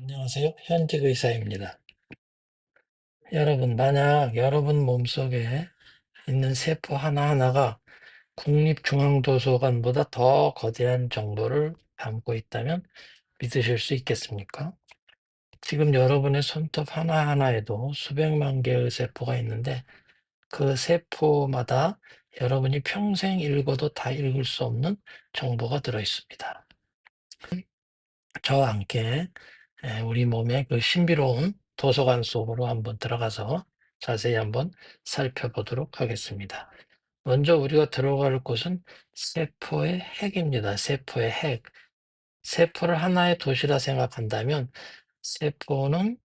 안녕하세요. 현직 의사입니다. 여러분, 만약 여러분 몸속에 있는 세포 하나하나가 국립중앙도서관보다 더 거대한 정보를 담고 있다면 믿으실 수 있겠습니까? 지금 여러분의 손톱 하나하나에도 수백만 개의 세포가 있는데 그 세포마다 여러분이 평생 읽어도 다 읽을 수 없는 정보가 들어 있습니다. 저와 함께 우리 몸의 그 신비로운 도서관 속으로 한번 들어가서 자세히 한번 살펴보도록 하겠습니다. 먼저 우리가 들어갈 곳은 세포의 핵입니다. 세포의 핵. 세포를 하나의 도시라 생각한다면 세포는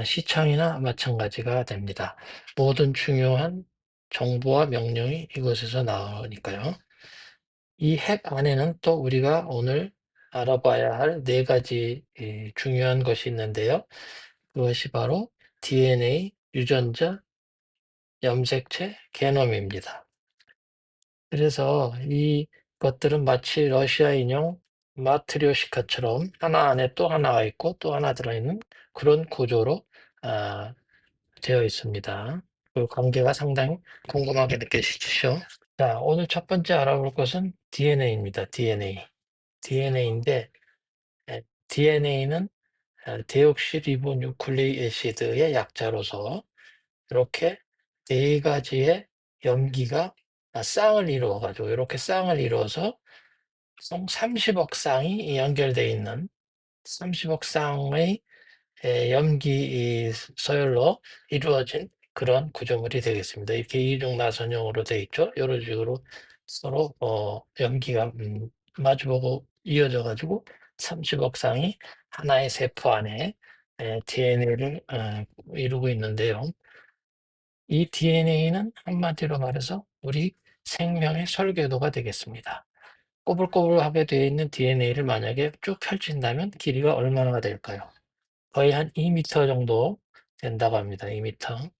시청이나 마찬가지가 됩니다. 모든 중요한 정보와 명령이 이곳에서 나오니까요. 이 핵 안에는 또 우리가 오늘 알아봐야 할 네 가지 중요한 것이 있는데요. 그것이 바로 DNA, 유전자, 염색체, 게놈입니다. 그래서 이것들은 마치 러시아 인형 마트리오시카처럼 하나 안에 또 하나가 있고 또 하나 들어있는 그런 구조로 아, 되어 있습니다. 그 관계가 상당히 궁금하게 느껴지시죠? 자, 오늘 첫 번째 알아볼 것은 DNA입니다. DNA. DNA인데 DNA는 데옥시리보뉴클레이 애시드의 약자로서 이렇게 네 가지의 염기가 쌍을 이루어 가지고 이렇게 쌍을 이루어서 총 30억 쌍이 연결되어 있는 30억 쌍의 염기 서열로 이루어진 그런 구조물이 되겠습니다. 이렇게 이중나선형으로 되어 있죠. 이런 식으로 서로 염기가 마주보고 이어져 가지고 30억 쌍이 하나의 세포 안에 DNA를 이루고 있는데요. 이 DNA는 한마디로 말해서 우리 생명의 설계도가 되겠습니다. 꼬불꼬불하게 되어 있는 DNA를 만약에 쭉 펼친다면 길이가 얼마나 될까요? 거의 한 2m 정도 된다고 합니다. 2m.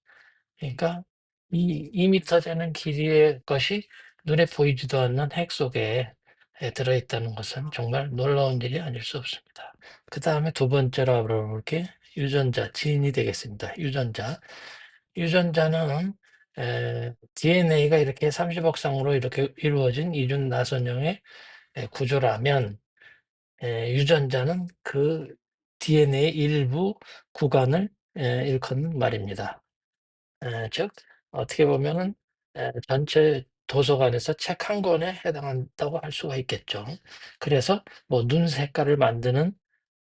그러니까 이 2m 되는 길이의 것이 눈에 보이지도 않는 핵 속에 들어있다는 것은 정말 놀라운 일이 아닐 수 없습니다. 그 다음에 두 번째로 알아볼 게 유전자, 진이 되겠습니다. 유전자. 유전자는 DNA가 이렇게 30억 쌍으로 이렇게 이루어진 이중 나선형의 구조라면 유전자는 그 DNA의 일부 구간을 일컫는 말입니다. 즉 어떻게 보면은 전체 도서관에서 책 한 권에 해당한다고 할 수가 있겠죠. 그래서 뭐 눈 색깔을 만드는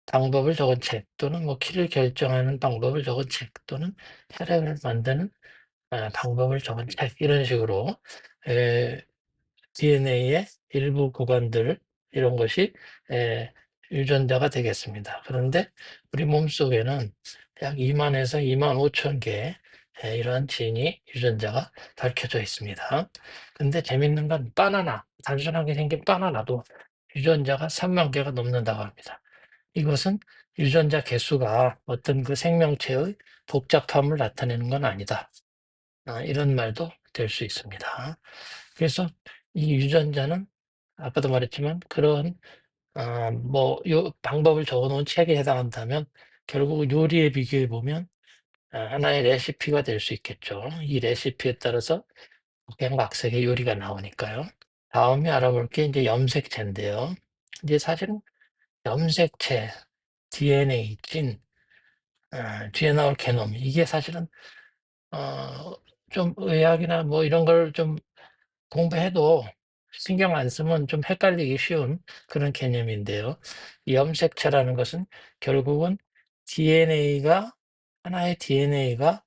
방법을 적은 책 또는 뭐 키를 결정하는 방법을 적은 책 또는 혈액을 만드는 방법을 적은 책 이런 식으로 DNA의 일부 구간들 이런 것이 에, 유전자가 되겠습니다. 그런데 우리 몸속에는 약 2만에서 2만 5천 개의 이러한 진이 유전자가 밝혀져 있습니다. 근데 재밌는 건 바나나, 단순하게 생긴 바나나도 유전자가 3만 개가 넘는다고 합니다. 이것은 유전자 개수가 어떤 그 생명체의 복잡함을 나타내는 건 아니다. 이런 말도 될 수 있습니다. 그래서 이 유전자는 아까도 말했지만 그런 뭐 요 방법을 적어 놓은 책에 해당한다면 결국 요리에 비교해 보면 하나의 레시피가 될 수 있겠죠. 이 레시피에 따라서 각양각색의 요리가 나오니까요. 다음에 알아볼 게 이제 염색체인데요. 이제 사실은 염색체, DNA, 진, 뒤에 나올 게놈 이게 사실은 어 좀 의학이나 뭐 이런 걸좀 공부해도 신경 안 쓰면 좀 헷갈리기 쉬운 그런 개념인데요. 이 염색체라는 것은 결국은 DNA가 하나의 DNA가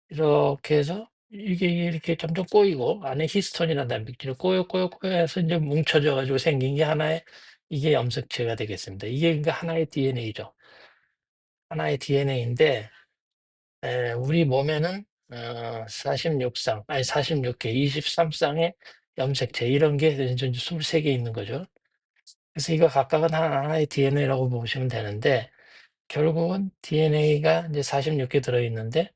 이렇게 해서 이게 이렇게 점점 꼬이고 안에 히스톤이라는 단백질이 꼬여 해서 이제 뭉쳐져 가지고 생긴 게 하나의 이게 염색체가 되겠습니다. 이게 그러니까 하나의 DNA죠. 하나의 DNA인데 우리 몸에는 46쌍 아니 46개 23 쌍의 염색체 이런 게 이제 23개 있는 거죠. 그래서 이거 각각은 하나의 DNA라고 보시면 되는데 결국은 DNA가 이제 46개 들어 있는데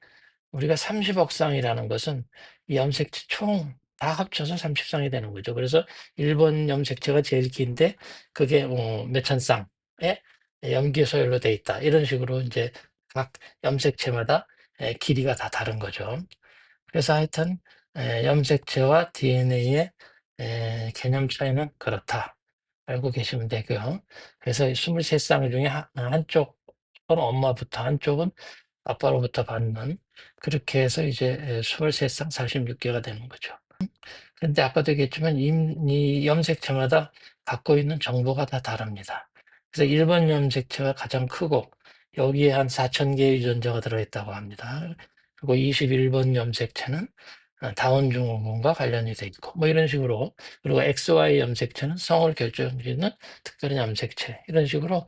우리가 30억 쌍이라는 것은 이 염색체 총 다 합쳐서 30 쌍이 되는 거죠. 그래서 일본 염색체가 제일 긴데 그게 몇천 쌍의 염기 서열로 돼 있다. 이런 식으로 이제 각 염색체마다 길이가 다 다른 거죠. 그래서 하여튼 염색체와 DNA의 개념 차이는 그렇다. 알고 계시면 되고요. 그래서 23쌍 중에 한쪽은 엄마부터 한쪽은 아빠로부터 받는, 그렇게 해서 이제 23쌍 46개가 되는 거죠. 근데 아까도 얘기했지만 이 염색체마다 갖고 있는 정보가 다 다릅니다. 그래서 1번 염색체가 가장 크고 여기에 한 4,000개의 유전자가 들어있다고 합니다. 그리고 21번 염색체는 다운 증후군과 관련이 돼 있고 뭐 이런 식으로, 그리고 XY 염색체는 성을 결정짓는 특별한 염색체, 이런 식으로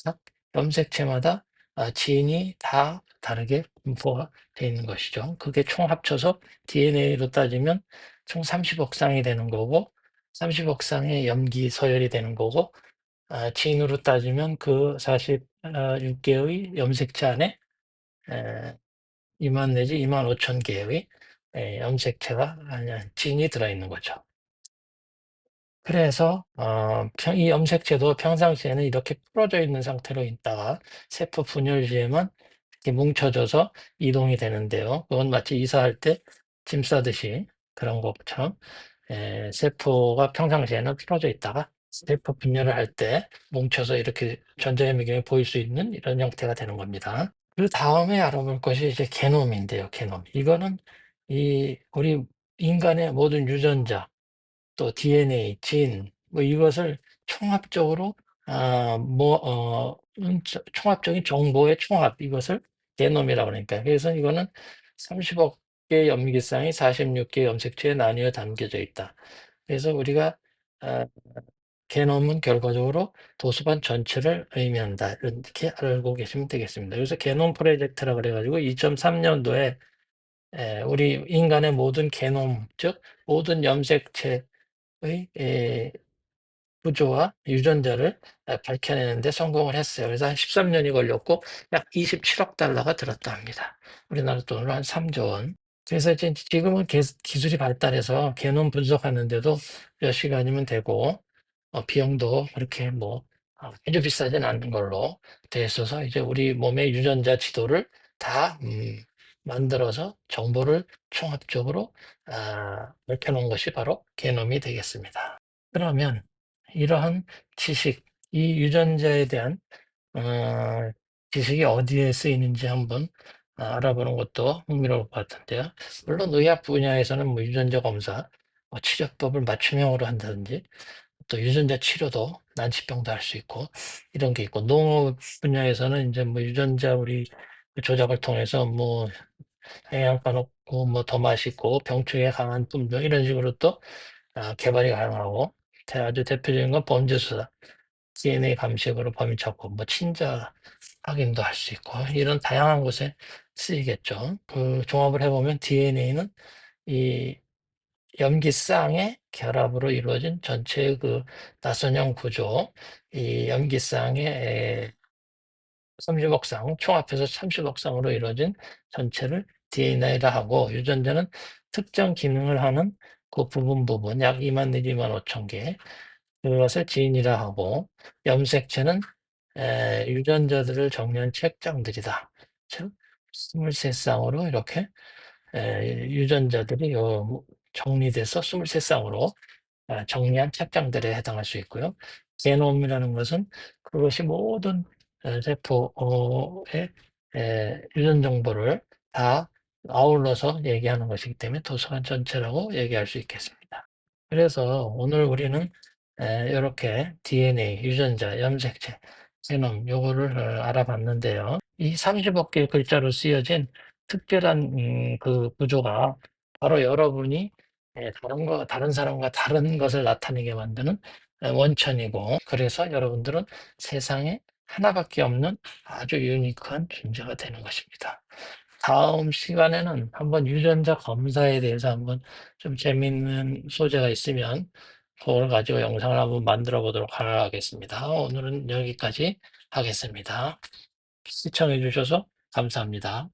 각 염색체마다 지인이 다 다르게 분포가 되어 있는 것이죠. 그게 총 합쳐서 DNA로 따지면 총 30억 쌍이 되는 거고, 30억 쌍의 염기 서열이 되는 거고, 지인으로 따지면 그 46개의 염색체 안에 2만 내지 2만 5천 개의 염색체가 지인이 들어있는 거죠. 그래서 이 염색체도 평상시에는 이렇게 풀어져 있는 상태로 있다가 세포 분열시에만 이렇게 뭉쳐져서 이동이 되는데요. 그건 마치 이사할 때 짐 싸듯이 그런 것처럼 세포가 평상시에는 풀어져 있다가 세포 분열을 할 때 뭉쳐서 이렇게 전자현미경이 보일 수 있는 이런 형태가 되는 겁니다. 그 다음에 알아볼 것이 이제 게놈인데요. 게놈. 이거는 우리 인간의 모든 유전자, 또 DNA, 진, 뭐 이것을 총합적으로 총합적인 정보의 총합, 이것을 게놈이라고 그러니까. 그래서 이거는 30억 개 염기쌍이 46개 염색체에 나뉘어 담겨져 있다. 그래서 우리가 아, 게놈은 결과적으로 도서관 전체를 의미한다. 이렇게 알고 계시면 되겠습니다. 그래서 게놈 프로젝트라 그래가지고 2003년도에 우리 인간의 모든 게놈, 즉 모든 염색체 의 구조와 유전자를 밝혀내는 데 성공을 했어요. 그래서 한 13년이 걸렸고 약 27억 달러가 들었다 합니다. 우리나라 돈으로 한 3조 원. 그래서 이제 지금은 기술이 발달해서 게놈 분석하는데도 몇 시간이면 되고 비용도 그렇게 뭐 아주 비싸진 않은 걸로 돼 있어서 이제 우리 몸의 유전자 지도를 다 만들어서 정보를 총합적으로 밝혀놓은 것이 바로 게놈이 되겠습니다. 그러면 이러한 지식, 이 유전자에 대한 어, 지식이 어디에 쓰이는지 한번 알아보는 것도 흥미로울 것 같은데요. 물론 의학 분야에서는 뭐 유전자 검사, 뭐 치료법을 맞춤형으로 한다든지, 또 유전자 치료도 난치병도 할 수 있고 이런 게 있고, 농업 분야에서는 이제 뭐 유전자 우리 조작을 통해서 뭐 영양가 높고 뭐 더 맛있고 병충해 강한 품종, 이런 식으로 또 개발이 가능하고, 아주 대표적인 건 범죄수사, DNA 감식으로 범인 찾고 뭐 친자 확인도 할 수 있고 이런 다양한 곳에 쓰이겠죠. 그 종합을 해보면 DNA는 이 염기쌍의 결합으로 이루어진 전체의 그 나선형 구조, 이 염기쌍의 30억 쌍, 총합해서 30억 쌍으로 이루어진 전체를 DNA라 하고, 유전자는 특정 기능을 하는 그 부분 약 2만 내지 2만 5천 개, 그것을 지인이라 하고, 염색체는 유전자들을 정리한 책장들이다. 즉 23쌍으로 이렇게 유전자들이 정리돼서 23쌍으로 정리한 책장들에 해당할 수 있고요. 게놈이라는 것은 그것이 모든 세포의 유전 정보를 다 아울러서 얘기하는 것이기 때문에 도서관 전체라고 얘기할 수 있겠습니다. 그래서 오늘 우리는 이렇게 DNA, 유전자, 염색체, 게놈 요거를 알아봤는데요. 이 30억 개의 글자로 쓰여진 특별한 그 구조가 바로 여러분이 다른 사람과 다른 것을 나타내게 만드는 원천이고, 그래서 여러분들은 세상에 하나밖에 없는 아주 유니크한 존재가 되는 것입니다. 다음 시간에는 한번 유전자 검사에 대해서 한번 좀 재미있는 소재가 있으면 그걸 가지고 영상을 한번 만들어 보도록 하겠습니다. 오늘은 여기까지 하겠습니다. 시청해 주셔서 감사합니다.